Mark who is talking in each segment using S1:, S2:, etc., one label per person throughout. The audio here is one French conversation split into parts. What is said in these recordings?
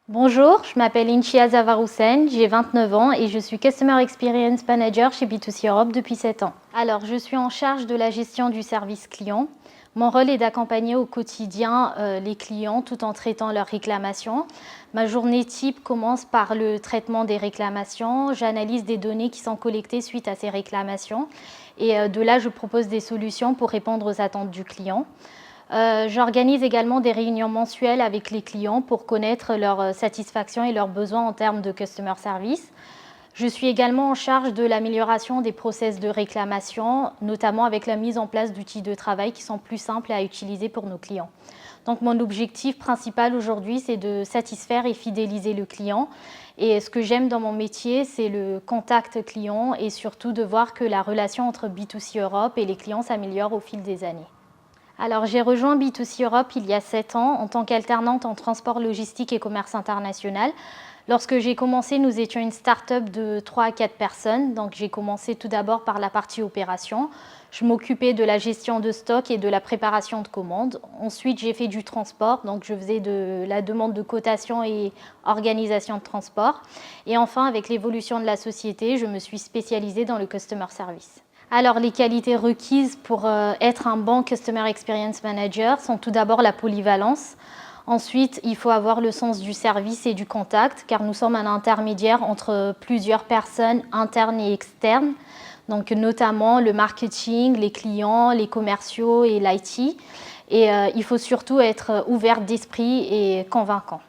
S1: Bonjour, je m'appelle Inchia Zavaroussen, j'ai 29 ans et je suis Customer Experience Manager chez B2C Europe depuis 7 ans. Alors, je suis en charge de la gestion du service client. Mon rôle est d'accompagner au quotidien les clients tout en traitant leurs réclamations. Ma journée type commence par le traitement des réclamations. J'analyse des données qui sont collectées suite à ces réclamations et de là, je propose des solutions pour répondre aux attentes du client. J'organise également des réunions mensuelles avec les clients pour connaître leur satisfaction et leurs besoins en termes de customer service. Je suis également en charge de l'amélioration des process de réclamation, notamment avec la mise en place d'outils de travail qui sont plus simples à utiliser pour nos clients. Donc mon objectif principal aujourd'hui, c'est de satisfaire et fidéliser le client. Et ce que j'aime dans mon métier, c'est le contact client et surtout de voir que la relation entre B2C Europe et les clients s'améliore au fil des années. Alors, j'ai rejoint B2C Europe il y a 7 ans en tant qu'alternante en transport logistique et commerce international. Lorsque j'ai commencé, nous étions une start-up de 3 à 4 personnes. Donc, j'ai commencé tout d'abord par la partie opération. Je m'occupais de la gestion de stock et de la préparation de commandes. Ensuite, j'ai fait du transport. Donc, je faisais de la demande de cotation et organisation de transport. Et enfin, avec l'évolution de la société, je me suis spécialisée dans le customer service. Alors, les qualités requises pour être un bon Customer Experience Manager sont tout d'abord la polyvalence. Ensuite, il faut avoir le sens du service et du contact, car nous sommes un intermédiaire entre plusieurs personnes internes et externes, donc notamment le marketing, les clients, les commerciaux et l'IT. Et il faut surtout être ouvert d'esprit et convaincant.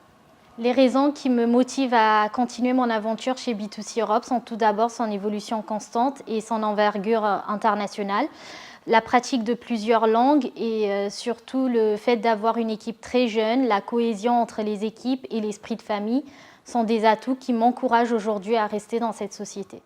S1: Les raisons qui me motivent à continuer mon aventure chez B2C Europe sont tout d'abord son évolution constante et son envergure internationale, la pratique de plusieurs langues et surtout le fait d'avoir une équipe très jeune, la cohésion entre les équipes et l'esprit de famille sont des atouts qui m'encouragent aujourd'hui à rester dans cette société.